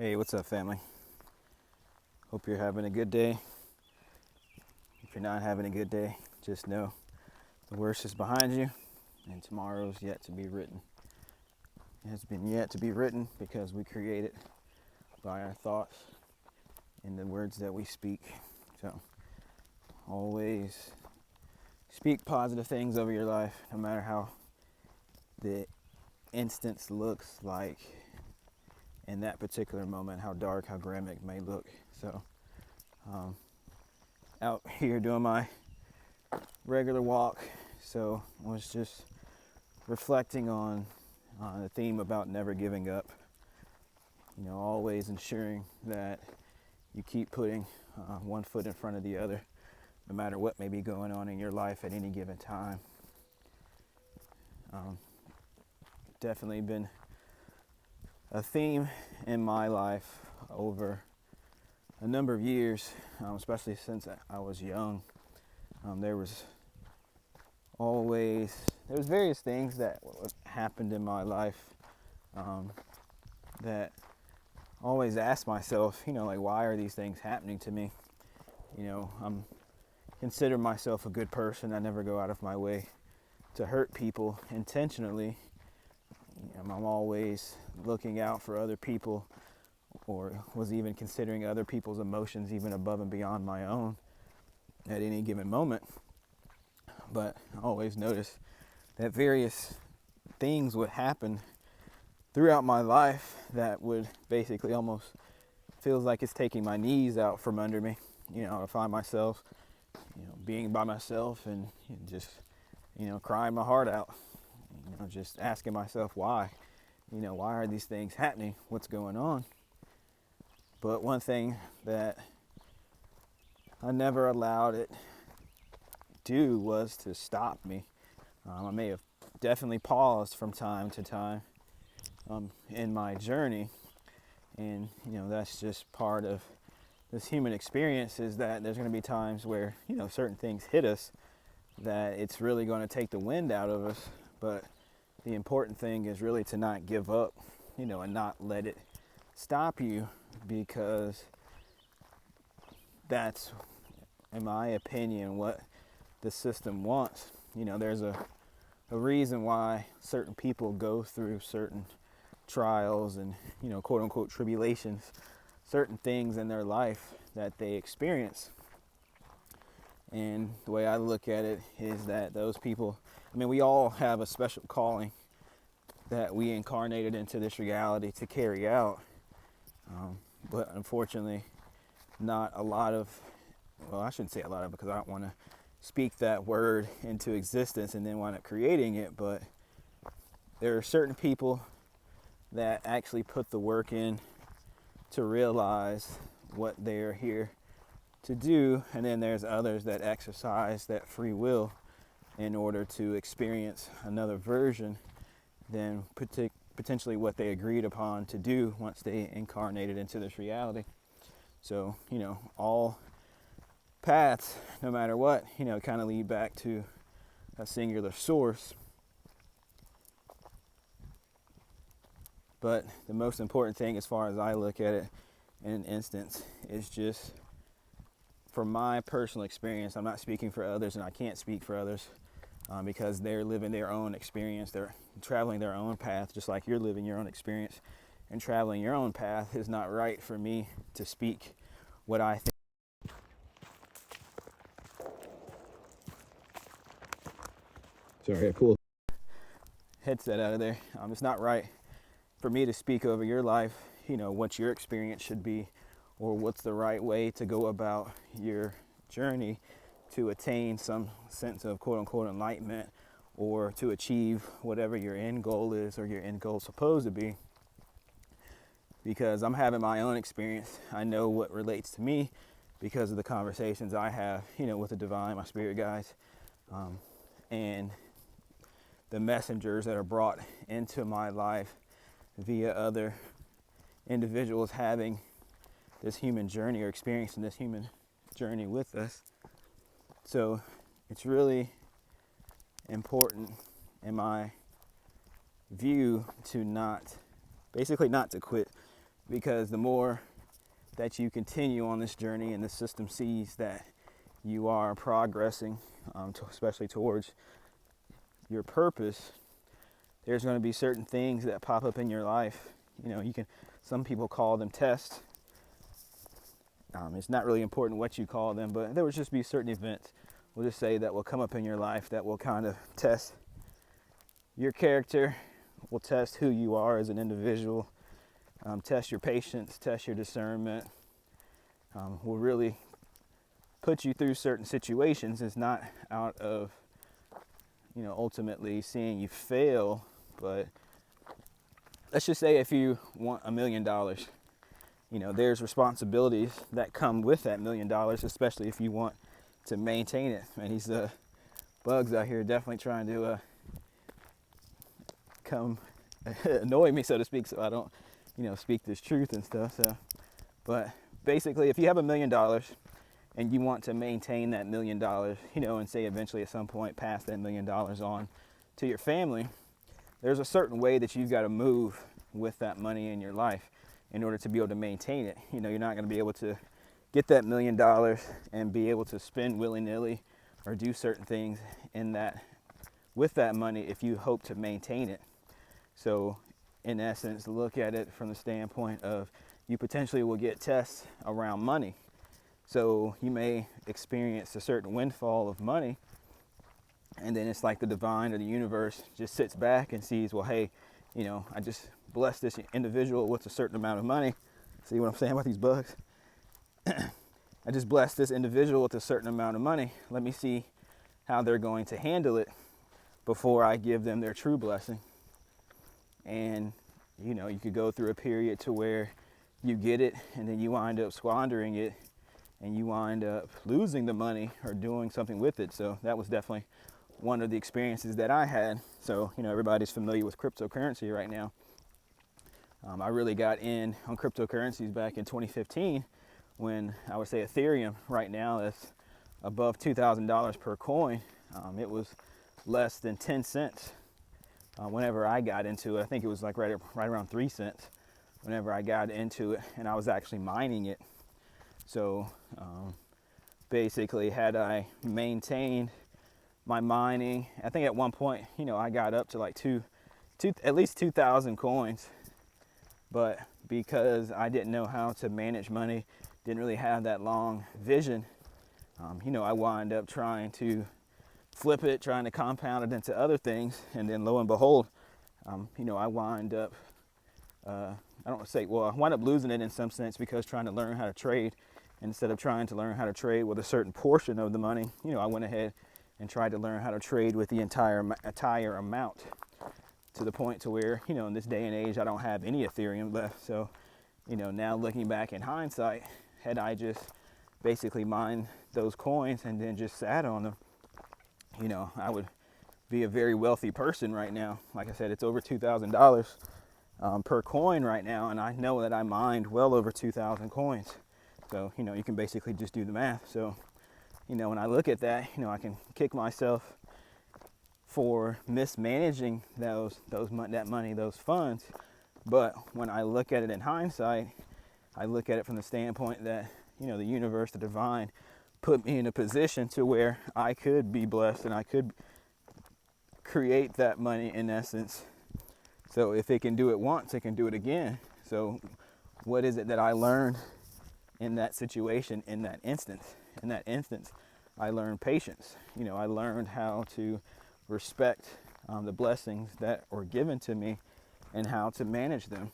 Hey, what's up, family? Hope you're having a good day. If you're not having a good day, just know the worst is behind you and tomorrow's yet to be written. It has been yet to be written because we create it by our thoughts and the words that we speak. So always speak positive things over your life, no matter how the instance looks like in that particular moment, how dark, how grim it may look. So out here doing my regular walk, so I was just reflecting on the theme about never giving up. You know, always ensuring that you keep putting one foot in front of the other, no matter what may be going on in your life at any given time. Definitely been a theme in my life over a number of years, especially since I was young. There was various things that happened in my life that I always asked myself, like, why are these things happening to me? I'm consider myself a good person. I never go out of my way to hurt people intentionally. I'm always looking out for other people, or was even considering other people's emotions even above and beyond my own at any given moment. But I always noticed that various things would happen throughout my life that would basically almost feels like it's taking my knees out from under me. I find myself, being by myself and just, crying my heart out. Just asking myself why. Why are these things happening? What's going on? But one thing that I never allowed it do was to stop me. I may have definitely paused from time to time in my journey, and that's just part of this human experience, is that there's going to be times where certain things hit us that it's really going to take the wind out of us. But the important thing is really to not give up, and not let it stop you, because that's, in my opinion, what the system wants. There's a reason why certain people go through certain trials and, quote unquote tribulations, certain things in their life that they experience. And the way I look at it is that those people, we all have a special calling that we incarnated into this reality to carry out. But unfortunately, not a lot of, well, I shouldn't say a lot of, because I don't want to speak that word into existence and then wind up creating it. But there are certain people that actually put the work in to realize what they're here to do, and then there's others that exercise that free will in order to experience another version than potentially what they agreed upon to do once they incarnated into this reality. So, all paths, no matter what, kind of lead back to a singular source. But the most important thing, as far as I look at it in an instance, is just, from my personal experience, I'm not speaking for others, and I can't speak for others because they're living their own experience. They're traveling their own path, just like you're living your own experience. And traveling your own path is not right for me to speak what I think. Sorry, I pulled headset out of there. It's not right for me to speak over your life, what your experience should be, or what's the right way to go about your journey to attain some sense of quote unquote enlightenment, or to achieve whatever your end goal is, or your end goal is supposed to be. Because I'm having my own experience. I know what relates to me because of the conversations I have, with the divine, my spirit guides, and the messengers that are brought into my life via other individuals having this human journey or experiencing this human journey with us. So it's really important, in my view, to not to quit because the more that you continue on this journey and the system sees that you are progressing, especially towards your purpose, there's going to be certain things that pop up in your life. Some people call them tests. It's not really important what you call them, but there will just be certain events, we'll just say, that will come up in your life that will kind of test your character, will test who you are as an individual, test your patience, test your discernment, will really put you through certain situations. It's not out of, ultimately seeing you fail, but let's just say if you want $1 million, there's responsibilities that come with that $1 million, especially if you want to maintain it. And these bugs out here definitely trying to come annoy me, so to speak, so I don't, speak this truth and stuff. So, but basically, if you have $1 million and you want to maintain that $1 million, and say eventually at some point pass that $1 million on to your family, there's a certain way that you've got to move with that money in your life in order to be able to maintain it. You're not going to be able to get that $1 million and be able to spend willy-nilly or do certain things with that money if you hope to maintain it. So in essence, look at it from the standpoint of you potentially will get tests around money. So you may experience a certain windfall of money, and then it's like the divine or the universe just sits back and sees, well, hey, I just blessed this individual with a certain amount of money. See what I'm saying about these bugs? I just blessed this individual with a certain amount of money. Let me see how they're going to handle it before I give them their true blessing. And, you could go through a period to where you get it and then you wind up squandering it and you wind up losing the money or doing something with it. So that was definitely one of the experiences that I had. So, everybody's familiar with cryptocurrency right now. I really got in on cryptocurrencies back in 2015 when I would say Ethereum right now is above $2,000 per coin. It was less than 10 cents whenever I got into it. I think it was like right around 3 cents whenever I got into it, and I was actually mining it. So basically, had I maintained my mining, I think at one point, I got up to like at least 2,000 coins. But because I didn't know how to manage money, didn't really have that long vision, I wind up trying to flip it, trying to compound it into other things, and then lo and behold, I wind up, I wind up losing it in some sense, because trying to learn how to trade, instead of trying to learn how to trade with a certain portion of the money, I went ahead and tried to learn how to trade with the entire amount, to the point to where, in this day and age, I don't have any Ethereum left. So, now looking back in hindsight, had I just basically mined those coins and then just sat on them, I would be a very wealthy person right now. Like I said, it's over $2,000 per coin right now, and I know that I mined well over 2,000 coins. So, you can basically just do the math. So, when I look at that, I can kick myself for mismanaging that money, those funds. But when I look at it in hindsight, I look at it from the standpoint that, the universe, the divine, put me in a position to where I could be blessed and I could create that money in essence. So if it can do it once, it can do it again. So what is it that I learned in that situation, in that instance? In that instance, I learned patience. I learned how to respect the blessings that were given to me and how to manage them.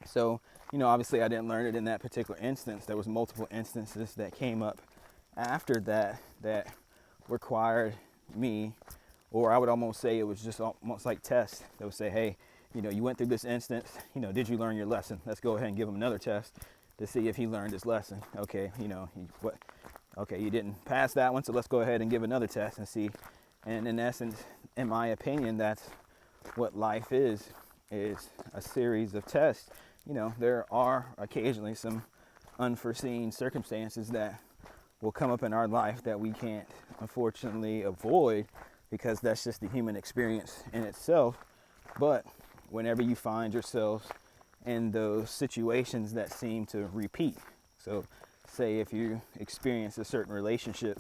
So, obviously I didn't learn it in that particular instance. There was multiple instances that came up after that required me, or I would almost say it was just almost like tests. They would say, hey, you went through this instance, did you learn your lesson? Let's go ahead and give him another test to see if he learned his lesson. Okay, okay, you didn't pass that one, so let's go ahead and give another test and see. And in essence, in my opinion, that's what life is a series of tests. There are occasionally some unforeseen circumstances that will come up in our life that we can't, unfortunately, avoid, because that's just the human experience in itself. But whenever you find yourselves in those situations that seem to repeat. So say if you experience a certain relationship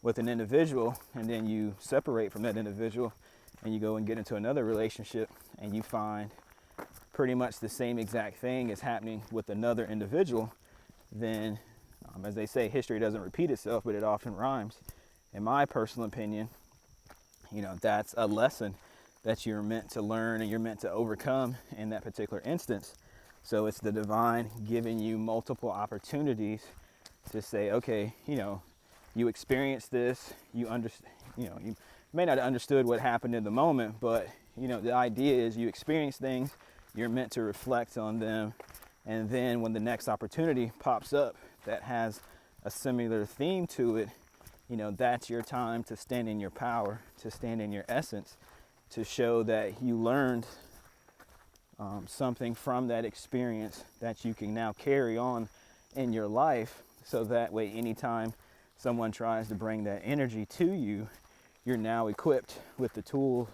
with an individual and then you separate from that individual and you go and get into another relationship and you find pretty much the same exact thing is happening with another individual, then as they say, history doesn't repeat itself, but it often rhymes. In my personal opinion, that's a lesson that you're meant to learn and you're meant to overcome in that particular instance. So it's the divine giving you multiple opportunities to say, okay, you experienced this, you may not have understood what happened in the moment, but the idea is you experience things, you're meant to reflect on them, and then when the next opportunity pops up that has a similar theme to it, that's your time to stand in your power, to stand in your essence, to show that you learned something from that experience that you can now carry on in your life, so that way anytime someone tries to bring that energy to you, you're now equipped with the tool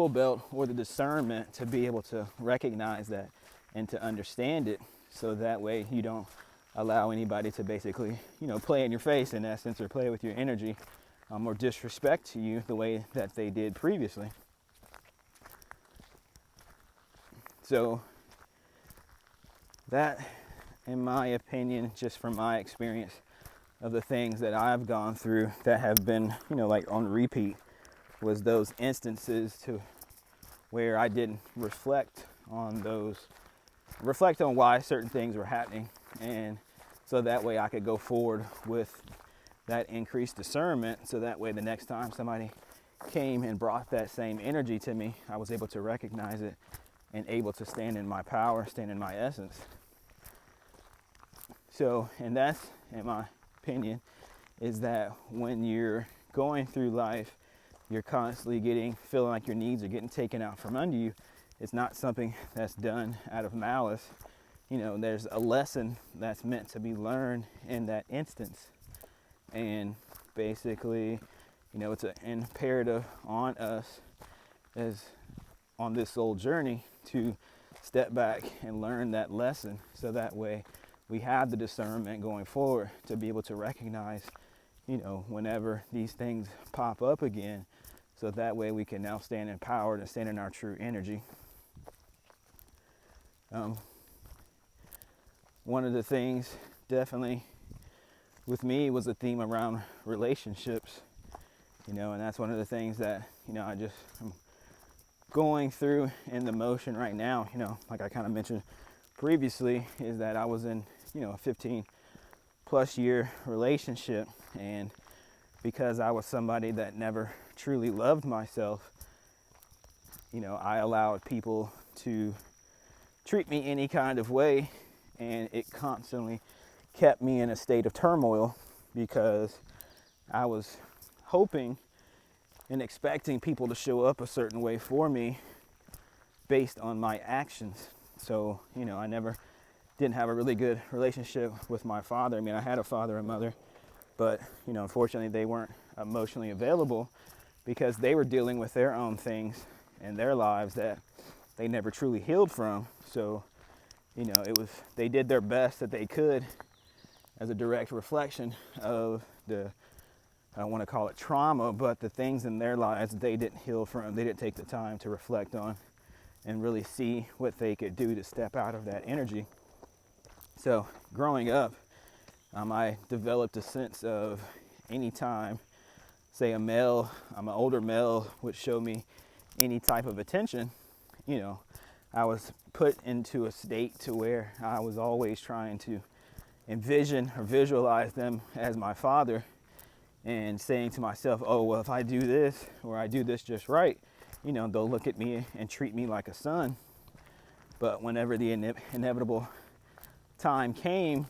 belt or the discernment to be able to recognize that and to understand it, so that way you don't allow anybody to basically, play in your face in essence, or play with your energy, or disrespect you the way that they did previously. So that, in my opinion, just from my experience of the things that I've gone through that have been, like on repeat, was those instances to where I didn't reflect on why certain things were happening, and so that way I could go forward with that increased discernment, so that way the next time somebody came and brought that same energy to me, I was able to recognize it and able to stand in my power, stand in my essence. So, and that's, in my opinion, is that when you're going through life, you're constantly feeling like your needs are getting taken out from under you. It's not something that's done out of malice. There's a lesson that's meant to be learned in that instance. And basically, it's an imperative on us as on this soul journey to step back and learn that lesson, so that way we have the discernment going forward to be able to recognize, whenever these things pop up again, so that way we can now stand in power and stand in our true energy. One of the things definitely with me was a theme around relationships, and that's one of the things that, I'm going through in the motion right now, like I kind of mentioned previously, is that I was in, a 15 plus year relationship, and because I was somebody that never truly loved myself, I allowed people to treat me any kind of way, and it constantly kept me in a state of turmoil, because I was hoping and expecting people to show up a certain way for me based on my actions. So, I didn't have a really good relationship with my father. I mean, I had a father and mother, but, unfortunately they weren't emotionally available because they were dealing with their own things in their lives that they never truly healed from. So, they did their best that they could as a direct reflection of I don't want to call it trauma, but the things in their lives they didn't heal from. They didn't take the time to reflect on and really see what they could do to step out of that energy. So growing up, I developed a sense of any time, say an older male would show me any type of attention, I was put into a state to where I was always trying to envision or visualize them as my father, and saying to myself, oh, well, if I do this, or I do this just right, they'll look at me and treat me like a son. But whenever the inevitable time came,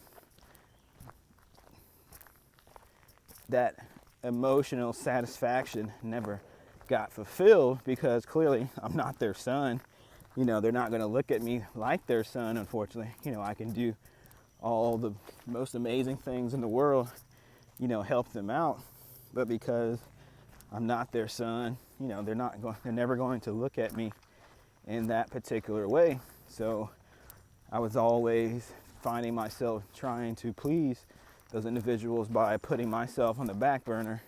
that emotional satisfaction never got fulfilled, because clearly I'm not their son. They're not going to look at me like their son, unfortunately. I can do all the most amazing things in the world, help them out, but because I'm not their son, they're never going to look at me in that particular way. So I was always finding myself trying to please those individuals by putting myself on the back burner,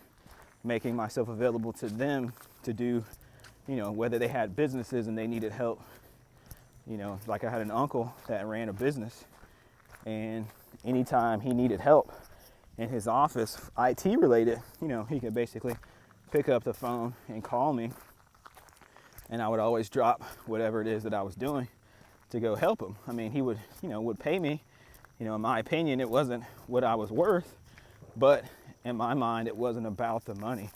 making myself available to them to do, whether they had businesses and they needed help. Like I had an uncle that ran a business, and anytime he needed help in his office, IT related, he could basically pick up the phone and call me, and I would always drop whatever it is that I was doing to go help him. I mean, he would, would pay me. In my opinion, it wasn't what I was worth, but in my mind, it wasn't about the money.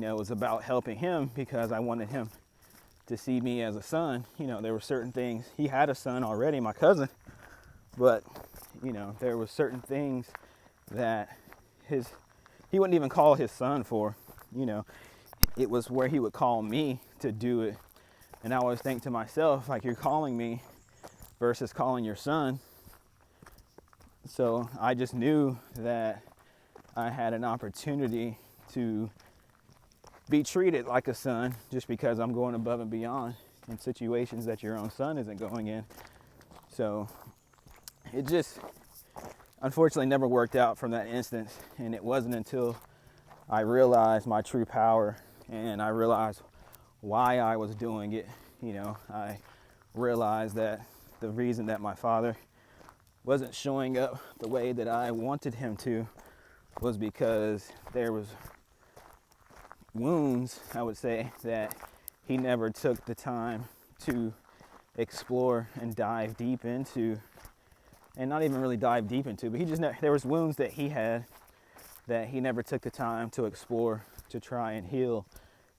It was about helping him because I wanted him to see me as a son. There were certain things. He had a son already, my cousin, but, there were certain things that he wouldn't even call his son for. It was where he would call me to do it. And I always think to myself, like, you're calling me versus calling your son. So I just knew that I had an opportunity to be treated like a son just because I'm going above and beyond in situations that your own son isn't going in. So it just unfortunately never worked out from that instance. And it wasn't until I realized my true power and I realized why I was doing it. I realized that the reason that my father wasn't showing up the way that I wanted him to was because there was wounds, I would say, that he never took the time to explore and dive deep into, and not even really dive deep into, but there was wounds that he had that he never took the time to explore, to try and heal,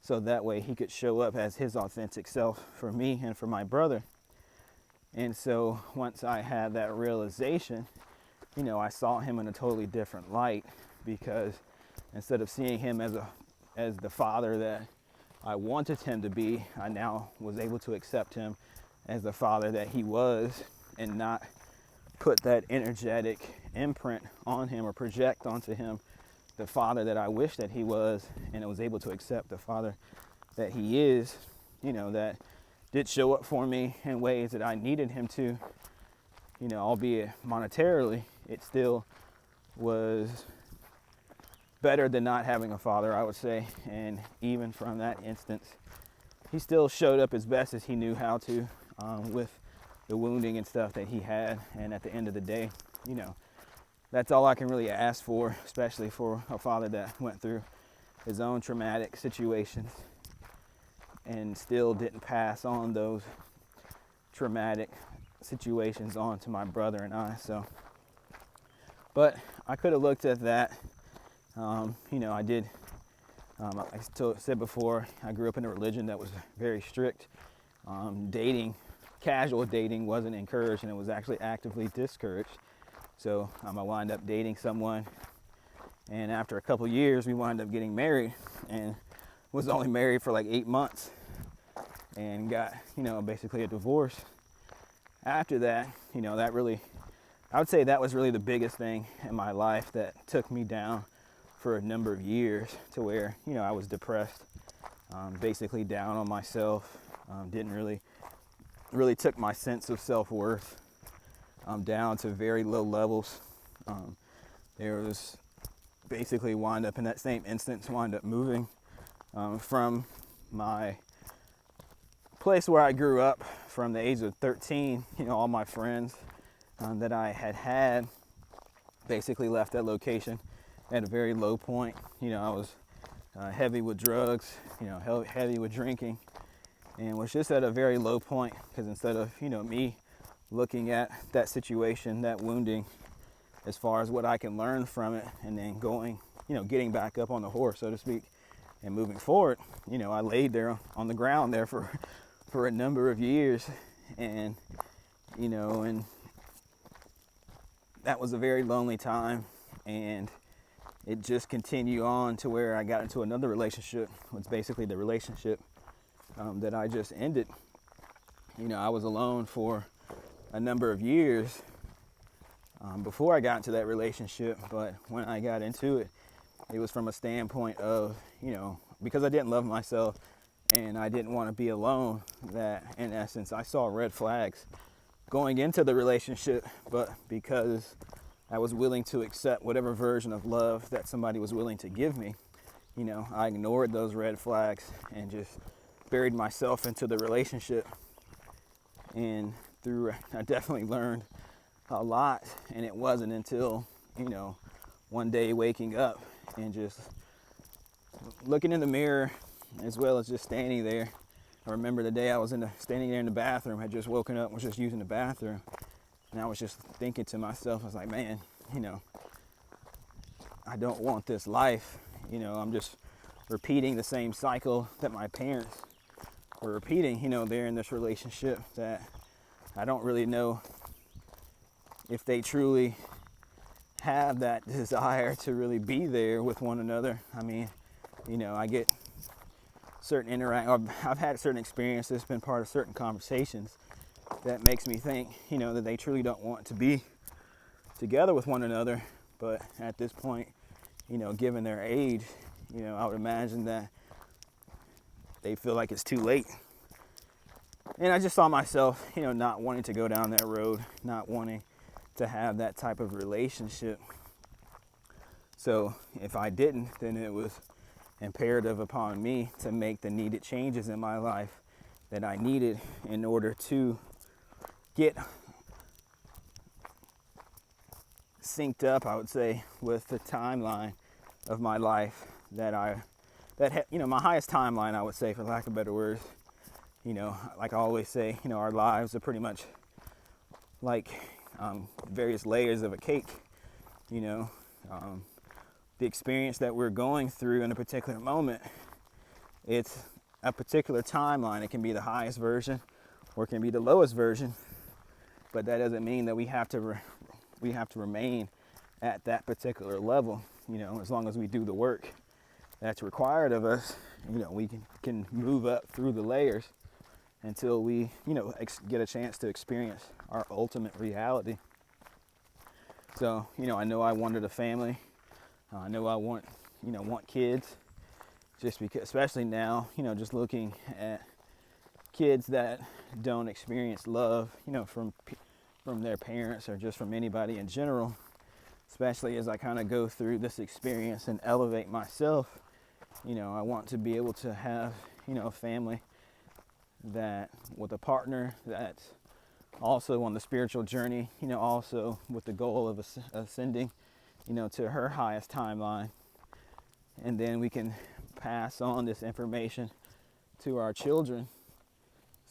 so that way he could show up as his authentic self for me and for my brother. And so once I had that realization, I saw him in a totally different light, because instead of seeing him as the father that I wanted him to be, I now was able to accept him as the father that he was and not put that energetic imprint on him or project onto him the father that I wish that he was, and I was able to accept the father that he is, that did show up for me in ways that I needed him to, albeit monetarily, it still was better than not having a father, I would say. And even from that instance, he still showed up as best as he knew how to, with the wounding and stuff that he had. And at the end of the day, that's all I can really ask for, especially for a father that went through his own traumatic situations and still didn't pass on those traumatic situations on to my brother and I. So, but I could have looked at that. I did. I said before, I grew up in a religion that was very strict. Casual dating wasn't encouraged, and it was actually actively discouraged. So I wound up dating someone, and after a couple years, we wound up getting married, and was only married for like 8 months, and got, basically a divorce. After that, I would say that was really the biggest thing in my life that took me down for a number of years, to where, I was depressed, basically down on myself, didn't really took my sense of self-worth down to very low levels. There was basically wound up in that same instance, wound up moving from my place where I grew up from the age of 13. All my friends that I had basically left that location at a very low point. I was heavy with drugs, heavy with drinking, and was just at a very low point, because instead of, me looking at that situation, that wounding, as far as what I can learn from it, and then going, getting back up on the horse, so to speak, and moving forward, I laid there on the ground there for a number of years, and, and that was a very lonely time, and it just continued on to where I got into another relationship. Was basically the relationship that I just ended. I was alone for a number of years before I got into that relationship, but when I got into it, it was from a standpoint of, because I didn't love myself and I didn't want to be alone, that in essence I saw red flags going into the relationship, but because I was willing to accept whatever version of love that somebody was willing to give me, you know, I ignored those red flags and just buried myself into the relationship. And I definitely learned a lot, and it wasn't until, you know, one day waking up and just looking in the mirror, as well as just standing there. I remember the day I was standing there in the bathroom, had just woken up, was just using the bathroom, and I was just thinking to myself, I was like, man, you know, I don't want this life. You know, I'm just repeating the same cycle that my parents were repeating. You know, they're in this relationship that I don't really know if they truly have that desire to really be there with one another. I mean, you know, I get certain I've had certain experiences, been part of certain conversations that makes me think, you know, that they truly don't want to be together with one another. But at this point, you know, given their age, you know, I would imagine that they feel like it's too late. And I just saw myself, you know, not wanting to go down that road, not wanting to have that type of relationship. So if I didn't, then it was imperative upon me to make the needed changes in my life that I needed in order to get synced up, I would say, with the timeline of my life you know, my highest timeline, I would say, for lack of better words. You know, like I always say, you know, our lives are pretty much like various layers of a cake. You know, the experience that we're going through in a particular moment, it's a particular timeline. It can be the highest version or it can be the lowest version, but that doesn't mean that we have to remain at that particular level. You know, as long as we do the work that's required of us, you know, we can move up through the layers until we, you know, get a chance to experience our ultimate reality. So, you know, I know I wanted a family. I know I want kids, just because, especially now, you know, just looking at kids that don't experience love, you know, from their parents or just from anybody in general, especially as I kind of go through this experience and elevate myself. You know, I want to be able to have, you know, a family that with a partner that's also on the spiritual journey, you know, also with the goal of ascending, you know, to her highest timeline. And then we can pass on this information to our children,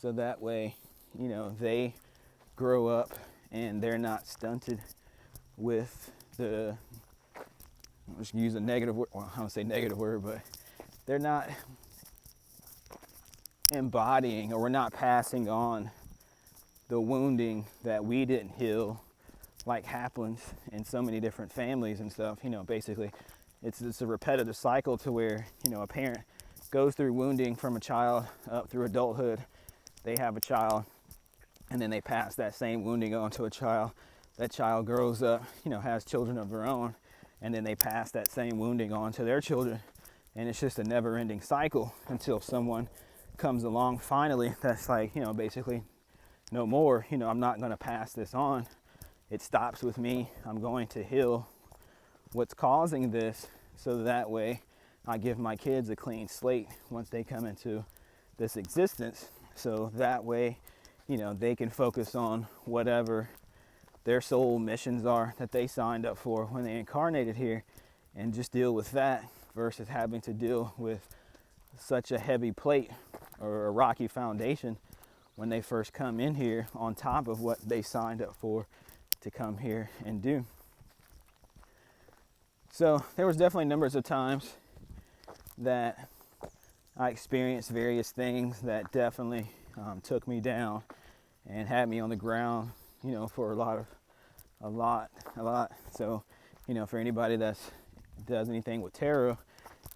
so that way, you know, they grow up and they're not stunted with the, I'll just use a negative word, well, I don't say negative word, but they're not embodying, or we're not passing on the wounding that we didn't heal, like happens in so many different families and stuff. You know, basically it's a repetitive cycle to where, you know, a parent goes through wounding from a child up through adulthood, they have a child, and then they pass that same wounding on to a child. That child grows up, you know, has children of their own, and then they pass that same wounding on to their children. And it's just a never-ending cycle until someone comes along finally that's like, you know, basically, no more, you know, I'm not going to pass this on. It stops with me. I'm going to heal what's causing this, so that way I give my kids a clean slate once they come into this existence. So that way, you know, they can focus on whatever their soul missions are that they signed up for when they incarnated here, and just deal with that versus having to deal with such a heavy plate or a rocky foundation when they first come in here, on top of what they signed up for to come here and do. So there was definitely numbers of times that I experienced various things that definitely took me down and had me on the ground, you know, for a lot. So, you know, for anybody that does anything with tarot,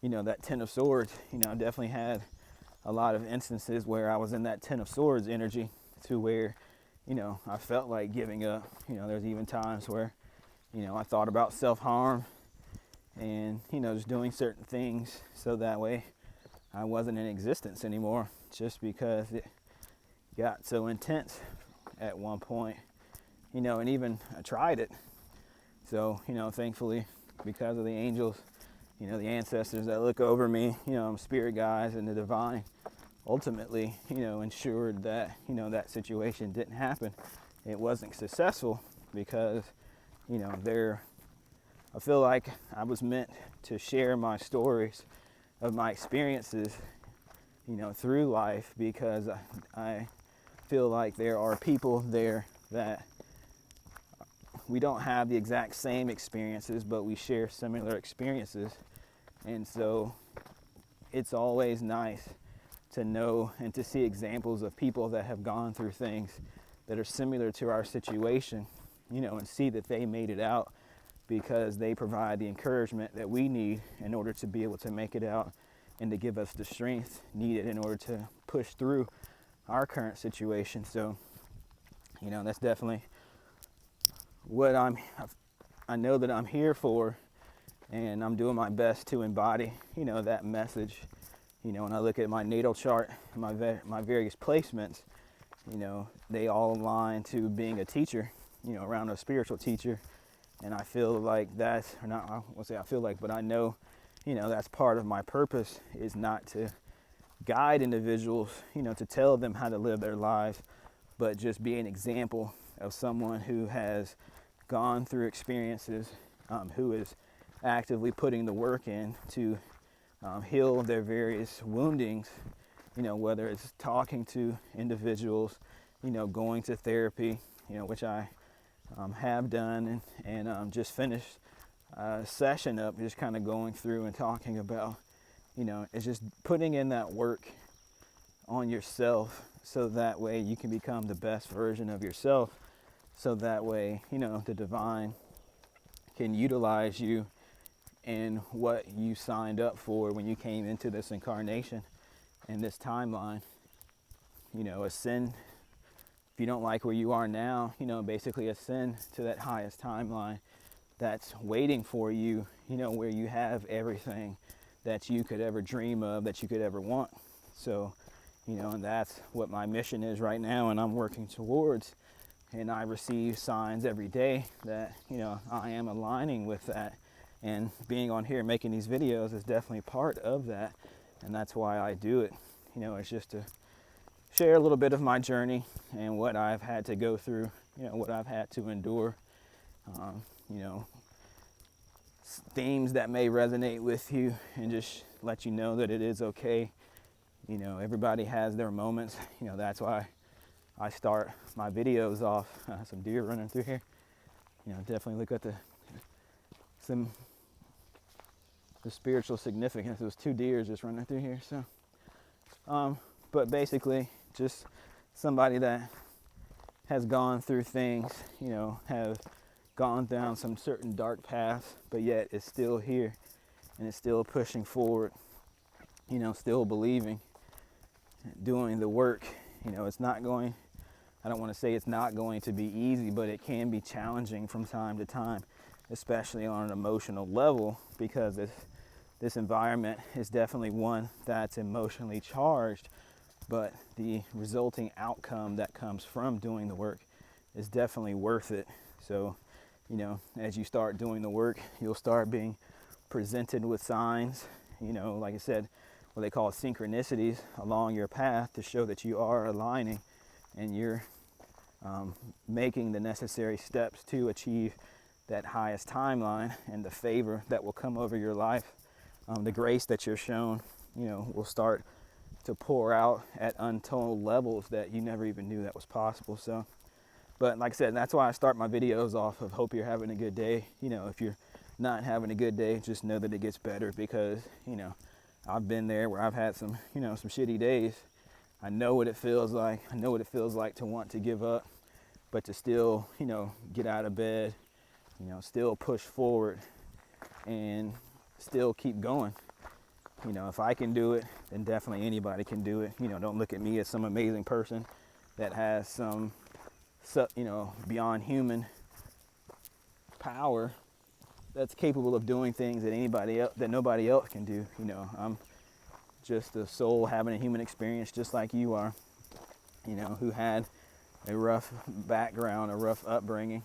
you know, that Ten of Swords, you know, I definitely had a lot of instances where I was in that Ten of Swords energy, to where, you know, I felt like giving up. You know, there's even times where, you know, I thought about self-harm and, you know, just doing certain things so that way I wasn't in existence anymore, just because it got so intense at one point, you know, and even I tried it. So, you know, thankfully, because of the angels, you know, the ancestors that look over me, you know, spirit guides and the divine, ultimately, you know, ensured that, you know, that situation didn't happen. It wasn't successful because, you know, I feel like I was meant to share my stories of my experiences, you know, through life, because I feel like there are people there that we don't have the exact same experiences, but we share similar experiences. And so it's always nice to know and to see examples of people that have gone through things that are similar to our situation, you know, and see that they made it out, because they provide the encouragement that we need in order to be able to make it out and to give us the strength needed in order to push through our current situation. So, you know, that's definitely what I know that I'm here for, and I'm doing my best to embody, you know, that message. You know, when I look at my natal chart, my various placements, you know, they all align to being a teacher, you know, around a spiritual teacher. And I feel like that's, or not, I won't say I feel like, but I know, you know, that's part of my purpose, is not to guide individuals, you know, to tell them how to live their lives, but just be an example of someone who has gone through experiences, who is actively putting the work in to heal their various woundings, you know, whether it's talking to individuals, you know, going to therapy, you know, which I have done, and just finished a session up, just kind of going through and talking about, you know, it's just putting in that work on yourself, so that way you can become the best version of yourself, so that way, you know, the divine can utilize you in what you signed up for when you came into this incarnation and this timeline. You know, ascend. If you don't like where you are now, you know, basically ascend to that highest timeline that's waiting for you, you know, where you have everything that you could ever dream of, that you could ever want. So, you know, and that's what my mission is right now, and I'm working towards. And I receive signs every day that, you know, I am aligning with that. And being on here making these videos is definitely part of that. And that's why I do it. You know, it's just to share a little bit of my journey and what I've had to go through, you know, what I've had to endure. You know, themes that may resonate with you, and just let you know that it is okay. You know, everybody has their moments. You know, that's why I start my videos off. Some deer running through here. You know, definitely look at the spiritual significance. Those two deers just running through here. So, but basically, just somebody that has gone through things, you know, have gone down some certain dark paths, but yet is still here and is still pushing forward, you know, still believing, doing the work. You know, it's not going, I don't want to say it's not going to be easy, but it can be challenging from time to time, especially on an emotional level, because this environment is definitely one that's emotionally charged, but the resulting outcome that comes from doing the work is definitely worth it. So, you know, as you start doing the work, you'll start being presented with signs, you know, like I said, what they call synchronicities along your path, to show that you are aligning and you're making the necessary steps to achieve that highest timeline, and the favor that will come over your life, the grace that you're shown, you know, will start to pour out at untold levels that you never even knew that was possible. So, but like I said, that's why I start my videos off of hope you're having a good day. You know, if you're not having a good day, just know that it gets better, because, you know, I've been there where I've had some, you know, some shitty days. I know what it feels like. I know what it feels like to want to give up, but to still, you know, get out of bed, you know, still push forward and still keep going. You know, if I can do it, then definitely anybody can do it. You know, don't look at me as some amazing person that has some, you know, beyond human power that's capable of doing things that nobody else can do. You know, I'm just a soul having a human experience just like you are, you know, who had a rough background, a rough upbringing,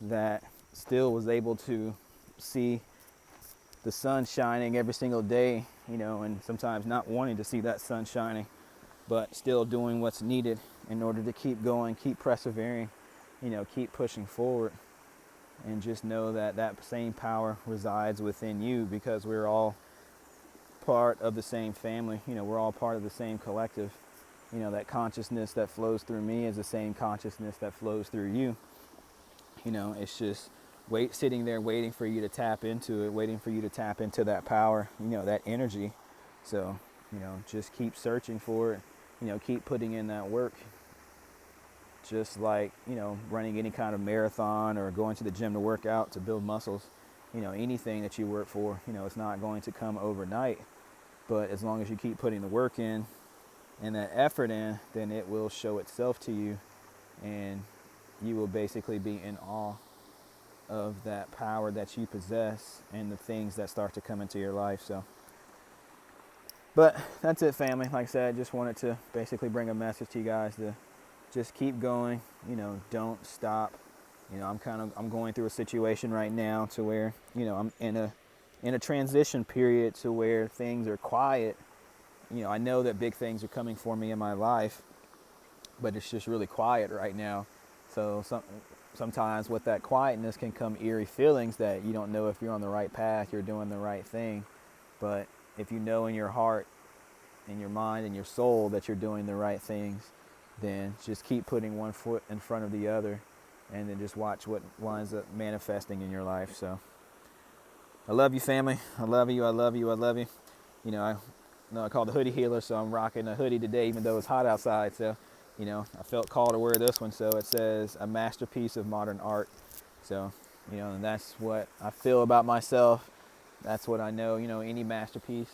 that still was able to see the sun shining every single day, and sometimes not wanting to see that sun shining, but still doing what's needed in order to keep going, keep persevering, keep pushing forward. And just know that that same power resides within you, because we're all part of the same family. We're all part of the same collective. That consciousness that flows through me is the same consciousness that flows through you. It's just sitting there waiting for you to tap into it, waiting for you to tap into that power, that energy. So, just keep searching for it, keep putting in that work. Just like, running any kind of marathon or going to the gym to work out, to build muscles, anything that you work for, it's not going to come overnight. But as long as you keep putting the work in and that effort in, then it will show itself to you, and you will basically be in awe of that power that you possess and the things that start to come into your life. So, but that's it, family. Like I said, I just wanted to basically bring a message to you guys to just keep going, don't stop. I'm going through a situation right now to where, I'm in a transition period to where things are quiet. I know that big things are coming for me in my life, but it's just really quiet right now. So sometimes with that quietness can come eerie feelings that you don't know if you're on the right path, you're doing the right thing. But if you know in your heart, in your mind, and your soul that you're doing the right things, then just keep putting one foot in front of the other, and then just watch what winds up manifesting in your life. So I love you, family. I love you. I love you. I love you. I call the hoodie healer, so I'm rocking a hoodie today, even though it's hot outside. So, I felt called to wear this one. So it says a masterpiece of modern art. So, and that's what I feel about myself. That's what I know. Any masterpiece,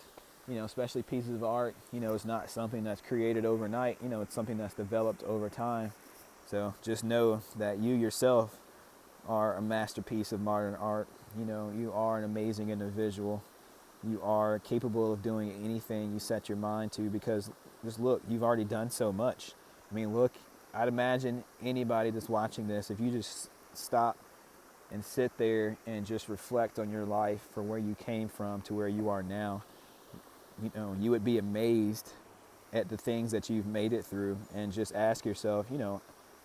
especially pieces of art, it's not something that's created overnight. It's something that's developed over time. So just know that you yourself are a masterpiece of modern art. You are an amazing individual. You are capable of doing anything you set your mind to, because just look, you've already done so much. Look, I'd imagine anybody that's watching this, if you just stop and sit there and just reflect on your life, for where you came from to where you are now, you would be amazed at the things that you've made it through, and just ask yourself,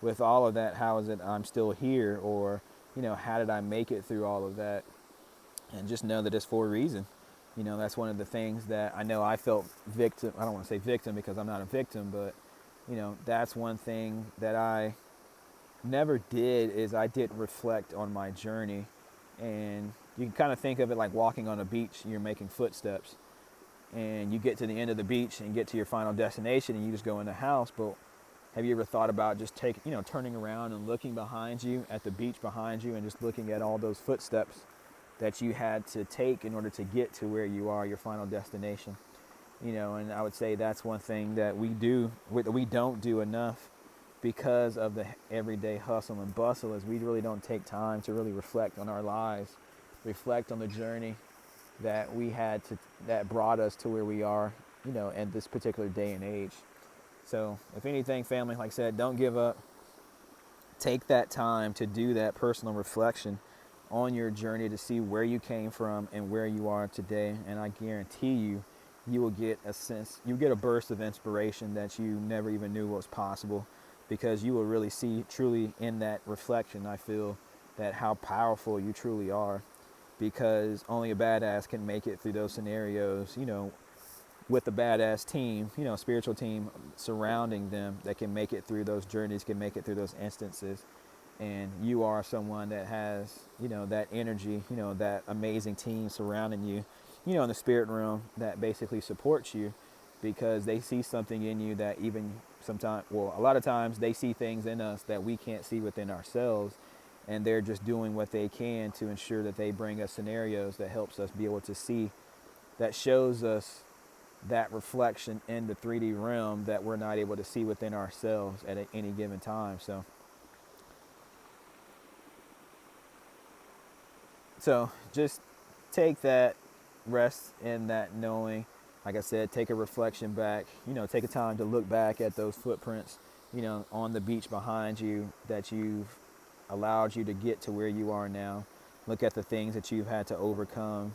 with all of that, how is it I'm still here? Or, how did I make it through all of that? And just know that it's for a reason. That's one of the things that I know I felt victim. I don't want to say victim because I'm not a victim, but, that's one thing that I never did, is I didn't reflect on my journey. And you can kind of think of it like walking on a beach. You're making footsteps, and you get to the end of the beach and get to your final destination, and you just go in the house. But have you ever thought about just turning around and looking behind you at the beach behind you, and just looking at all those footsteps that you had to take in order to get to where you are, your final destination? And I would say that's one thing that we don't do enough, because of the everyday hustle and bustle, is we really don't take time to really reflect on our lives, reflect on the journey that we had that brought us to where we are, at this particular day and age. So if anything, family, like I said, don't give up. Take that time to do that personal reflection on your journey, to see where you came from and where you are today. And I guarantee you, you will get a burst of inspiration that you never even knew was possible, because you will really see truly in that reflection, I feel, that how powerful you truly are, because only a badass can make it through those scenarios, with a badass team, spiritual team surrounding them, that can make it through those journeys, can make it through those instances. And you are someone that has, that energy, that amazing team surrounding you, in the spirit realm, that basically supports you, because they see something in you that even a lot of times they see things in us that we can't see within ourselves. And they're just doing what they can to ensure that they bring us scenarios that helps us be able to see, that shows us that reflection in the 3D realm that we're not able to see within ourselves at any given time. So just take that rest in that knowing. Like I said, take a reflection back, take a time to look back at those footprints on the beach behind you that you've allowed you to get to where you are now. Look at the things that you've had to overcome.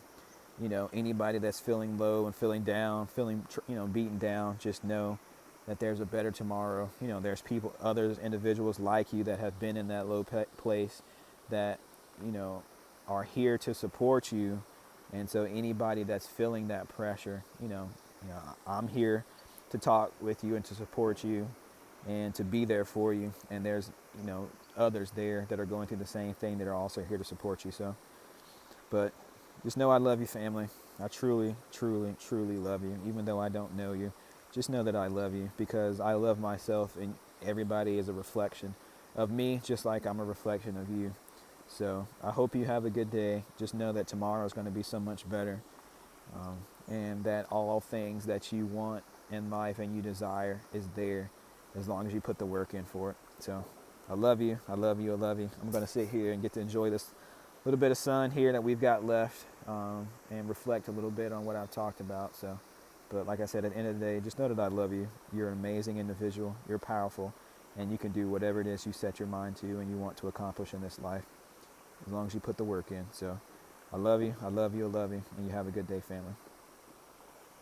Anybody that's feeling low and feeling down, feeling, beaten down, just know that there's a better tomorrow. There's others, individuals like you that have been in that low place that, are here to support you. And so anybody that's feeling that pressure, I'm here to talk with you and to support you and to be there for you. And there's, others there that are going through the same thing that are also here to support you. So, but just know I love you, family. I truly, truly, truly love you. Even though I don't know you, just know that I love you, because I love myself, and everybody is a reflection of me, just like I'm a reflection of you. So I hope you have a good day. Just know that tomorrow is going to be so much better, and that all things that you want in life and you desire is there, as long as you put the work in for it. So I love you. I love you. I love you. I'm going to sit here and get to enjoy this little bit of sun here that we've got left, and reflect a little bit on what I've talked about. So, but like I said, at the end of the day, just know that I love you. You're an amazing individual. You're powerful, and you can do whatever it is you set your mind to and you want to accomplish in this life, as long as you put the work in. So I love you. I love you. I love you. And you have a good day, family.